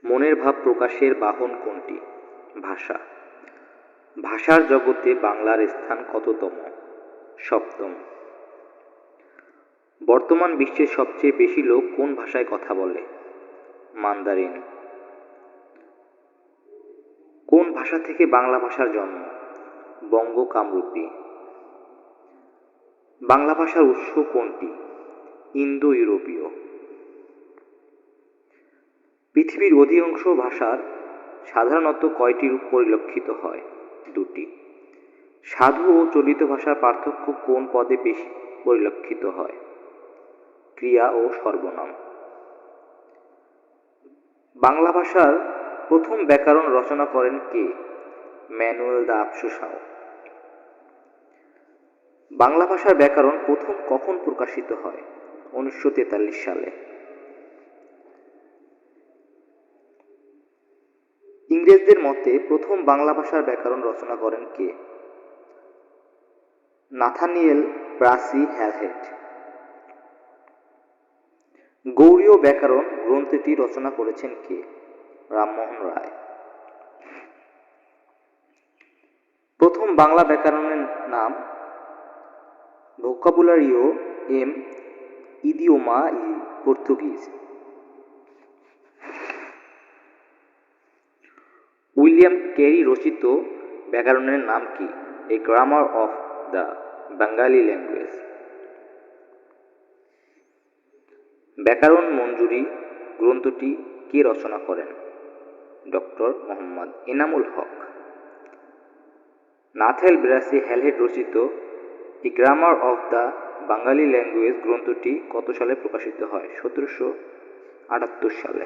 মনের ভাব প্রকাশের বাহন কোনটি? ভাষা। ভাষার জগতে বাংলার স্থান কততম? সপ্তম। বর্তমান বিশ্বের সবচেয়ে বেশি লোক কোন ভাষায় কথা বলে? মান্দারিন। কোন ভাষা থেকে বাংলা ভাষার জন্ম? বঙ্গ কামরূপী। বাংলা ভাষার উৎস কোনটি? ইন্দো ইউরোপীয়। পৃথিবীর অধিকাংশ ভাষার সাধারণত কয়টি রূপ পরিলক্ষিত হয়? দুটি। সাধু ও চলিত ভাষার পার্থক্য কোন পদে বেশি পরিলক্ষিত হয়? ক্রিয়া ও সর্বনাম। বাংলা ভাষার প্রথম ব্যাকরণ রচনা করেন কে? ম্যানুয়েল দা আফসুসাও। বাংলা ভাষার ব্যাকরণ প্রথম কখন প্রকাশিত হয়? 1943 সালে। ইংরেজদের মতে প্রথম বাংলা ভাষার ব্যাকরণ রচনা করেন কে? Nathaniel Brassey Halhed. Gauriya Byakaran গ্রন্থটি রচনা করেছেন কে? রামমোহন রায়। প্রথম বাংলা ব্যাকরণের নাম? ভোকাবুলারিও এম ইদিওমা ই পর্তুগিজ। উইলিয়াম ক্যারি রচিত ব্যাকরণের নাম কি? A grammar of the Bengali language. Byakaran Manjuri গ্রন্থটি কে রচনা করেন? Doctor Mohammad Enamul Haque. Nathaniel Brassey Halhed রচিত a grammar of the Bengali language গ্রন্থটি কত সালে প্রকাশিত হয়? 1778 সালে।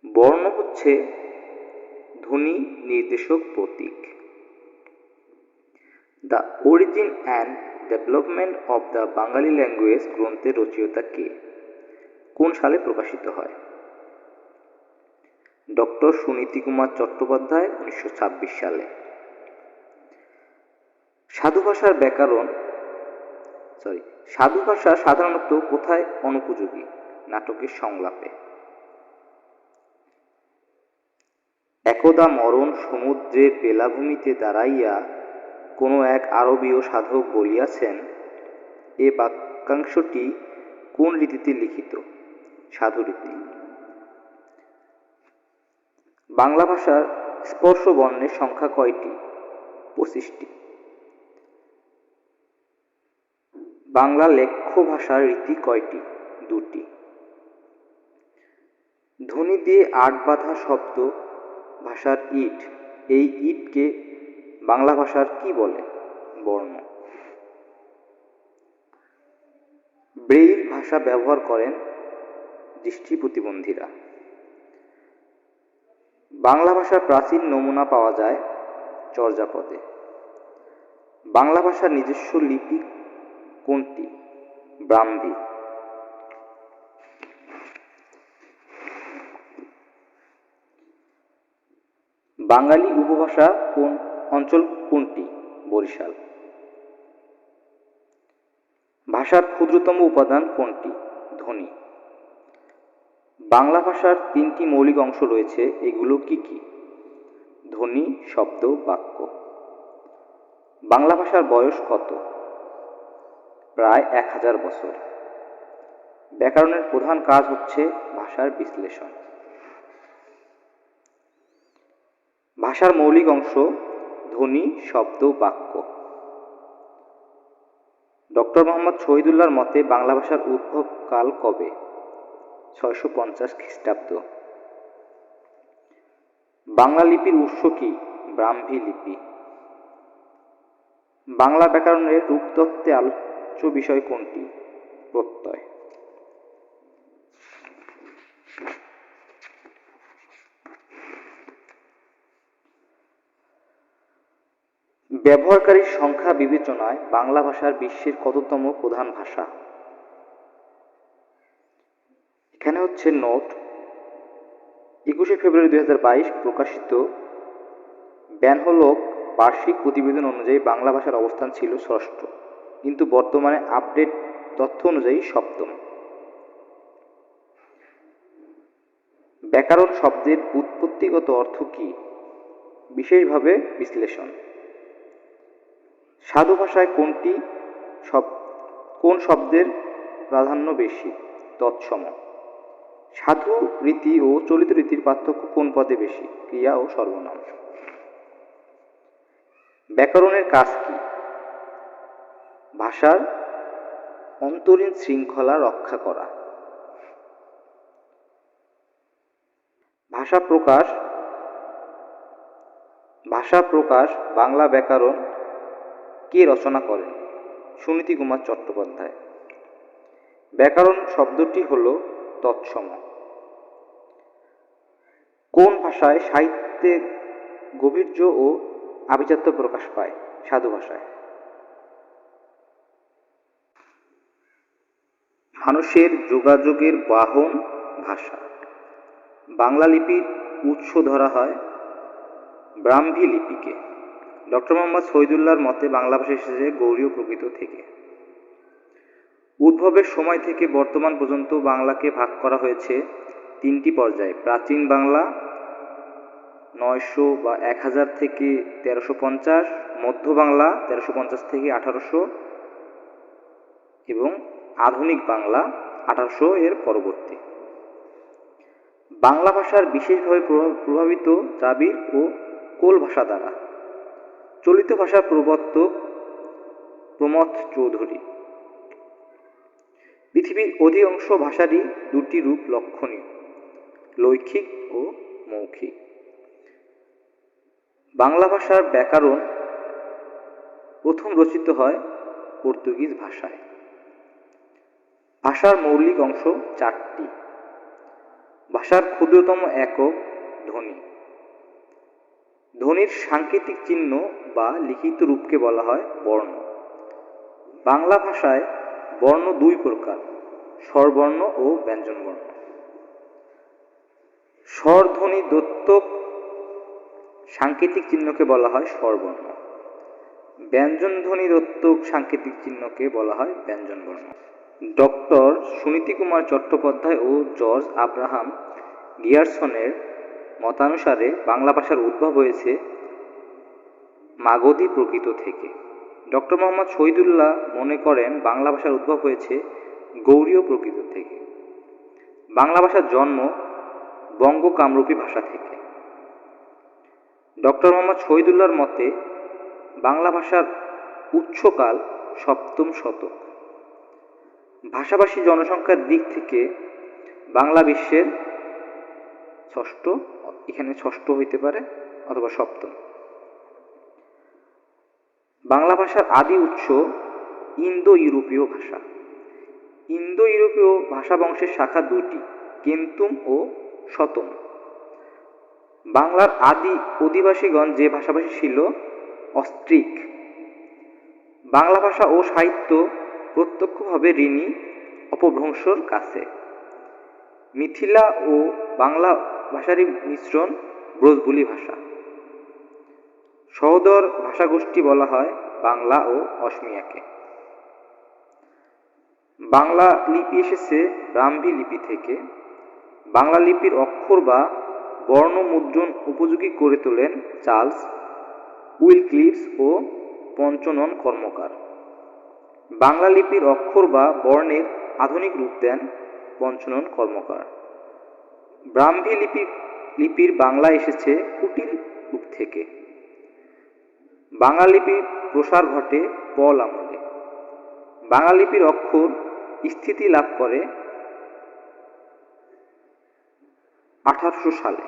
বর্ণ হচ্ছে ধ্বনি নির্দেশক প্রতীক। The origin and development of the Bengali language গ্রন্থের রচয়িতা কে? কোন সালে প্রকাশিত হয়? ডক্টর সুনীতি কুমার চট্টোপাধ্যায় 1926 সালে। সাধু ভাষা সাধারণত কোথায় অনুপযোগী? নাটকের সংলাপে। একদা মরণ সমুদ্রের বেলাভূমিতে দাঁড়াইয়া কোনো এক আরবীয় সাধক বলিয়াছেন, এ বাক্যাংশটি কোন রীতিতে লিখিত? সাধুরীতি। বাংলা ভাষার স্পর্শ বর্ণের সংখ্যা কয়টি? 25টি। বাংলা লেখ্য ভাষার রীতি কয়টি? 2টি। ধ্বনি দিয়ে আট বাঁধা শব্দ ভাষার ইট। এই ইটকে বাংলা ভাষার কি বলে? বর্ণ। ব্রেইল ভাষা ব্যবহার করেন দৃষ্টি প্রতিবন্ধীরা। বাংলা ভাষার প্রাচীন নমুনা পাওয়া যায় চর্যাপদে। বাংলা ভাষার নিজস্ব লিপি কোনটি? ব্রাহ্মী। বাঙালি উপভাষা কোন অঞ্চল কোনটি? বরিশাল। ভাষার ক্ষুদ্রতম উপাদান কোনটি? ধ্বনি। বাংলা ভাষার 3টি মৌলিক অংশ রয়েছে, এগুলো কি কি? ধ্বনি, শব্দ, বাক্য। বাংলা ভাষার বয়স কত? প্রায় 1000 বছর। ব্যাকরণের প্রধান কাজ হচ্ছে ভাষার বিশ্লেষণ। ভাষার মৌলিক অংশ ধ্বনি, শব্দ, বাক্য। ডক্টর মোহাম্মদ শহীদুল্লাহর মতে বাংলা ভাষার উদ্ভব কাল কবে? 650 খ্রিস্টাব্দ। বাংলা লিপির উৎস কি? ব্রাহ্মী লিপি। বাংলা ব্যাকরণের রূপতত্ত্বে আলোচ্য বিষয় কোনটি? প্রত্যয়। ব্যবহারকারীর সংখ্যা বিবেচনায় বাংলা ভাষার বিশ্বের কততম প্রধান ভাষা? এখানে হচ্ছে নোট। 21শে ফেব্রুয়ারি 2022 প্রকাশিত ব্যানহলক বার্ষিক প্রতিবেদন অনুযায়ী বাংলা ভাষার অবস্থান ছিল ষষ্ঠ, কিন্তু বর্তমানে আপডেট তথ্য অনুযায়ী সপ্তম। ব্যাকরণ শব্দের উৎপত্তিগত অর্থ কি? বিশেষভাবে বিশ্লেষণ। সাধু ভাষায় কোন শব্দের প্রাধান্য বেশি? তৎসম। সাধু রীতি ও চলিত রীতির পার্থক্য কোন পদে বেশি? ক্রিয়া ও সর্বনাম। ব্যাকরণের কাজ কি? ভাষার অন্তরীণ শৃঙ্খলা রক্ষা করা। ভাষা প্রকাশ বাংলা ব্যাকরণ কে রচনা করেন? সুনীতি কুমার চট্টোপাধ্যায়। ব্যাকরণ শব্দটি হল তৎসম। কোন ভাষায় সাহিত্যে গাম্ভীর্য ও আভিজাত্য প্রকাশ পায়? সাধু ভাষায়। মানুষের যোগাযোগের বাহন ভাষা। বাংলা লিপির উৎস ধরা হয় ব্রাহ্মী লিপিকে। ডক্টর মোহাম্মদ শহীদুল্লাহর মতে বাংলা ভাষা এসেছে গৌড়ীয় প্রকৃত থেকে। উদ্ভবের সময় থেকে বর্তমান পর্যন্ত বাংলাকে ভাগ করা হয়েছে তিনটি পর্যায়ে। প্রাচীন বাংলা 900 বা 1000 থেকে 1350, মধ্য বাংলা 1350 থেকে 1800 এবং আধুনিক বাংলা 1800 এর পরবর্তী। বাংলা ভাষার বিশেষভাবে প্রভাবিত দ্রাবিড় ও কোল ভাষা দ্বারা। চলিত ভাষার প্রবর্তক প্রমথ চৌধুরী। পৃথিবীর অধিকাংশ ভাষারই দুটি রূপ লক্ষণীয়, লৈখিক ও মৌখিক। বাংলা ভাষার ব্যাকরণ প্রথম রচিত হয় পর্তুগিজ ভাষায়। ভাষার মৌলিক অংশ চারটি। ভাষার ক্ষুদ্রতম একক ধ্বনি। ধ্বনির সাংকেতিক চিহ্ন বা লিখিত রূপকে বলা হয় বর্ণ। বাংলা ভাষায় বর্ণ দুই প্রকার, স্বরবর্ণ ও ব্যঞ্জনবর্ণ। স্বরধ্বনি দ্যোতক সাংকেতিক চিহ্নকে বলা হয় স্বরবর্ণ। ব্যঞ্জনধ্বনি দ্যোতক সাংকেতিক চিহ্নকে বলা হয় ব্যঞ্জনবর্ণ। ডক্টর সুনীতি কুমার চট্টোপাধ্যায় ও জর্জ আব্রাহাম গিয়ারসনের মতানুসারে বাংলা ভাষার উদ্ভব হয়েছে মাগধী প্রকৃত থেকে। ডক্টর মোহাম্মদ শহীদুল্লাহ মনে করেন বাংলা ভাষার উদ্ভব হয়েছে গৌড়ীয় প্রকৃত থেকে। বাংলা ভাষার জন্ম বঙ্গ কামরূপী ভাষা থেকে। ডক্টর মোহাম্মদ শহীদুল্লাহর মতে বাংলা ভাষার উৎসকাল 7ম শতক। ভাষাভাষী জনসংখ্যার দিক থেকে বাংলা বিশ্বের ষষ্ঠ, এখানে ষষ্ঠ হইতে পারে অথবা সপ্তম। বাংলা ভাষার আদি উৎস ইন্দো ইউরোপীয় ভাষা। ইন্দো ইউরোপীয় ভাষা বংশের শাখা দুটি, কেন্তুম ও শতম। বাংলার আদি অধিবাসীগণ যে ভাষাভাষী ছিল অস্ট্রিক। বাংলা ভাষা ও সাহিত্য প্রত্যক্ষভাবে ঋণী অপভ্রংশর কাছে। মিথিলা ও বাংলা ভাষারই মিশ্রণ ব্রজবুলি ভাষা। সহোদর ভাষাগোষ্ঠী বলা হয় বাংলা ও অসমিয়াকে। বাংলা লিপি এসেছে ব্রাহ্মী লিপি থেকে। বাংলা লিপির অক্ষর বা বর্ণ মুদ্রণ উপযোগী করে তোলেন চার্লস উইলক্লিফ ও পঞ্চনন কর্মকার। বাংলা লিপির অক্ষর বা বর্ণের আধুনিক রূপ দেন পঞ্চনন কর্মকার। ব্রাহ্মী লিপির বাংলা এসেছে কুটিল রূপ থেকে। বাংলা লিপির প্রসার ঘটে পল আমলে। বাংলা লিপির অক্ষর স্থিতি লাভ করে 1800 সালে।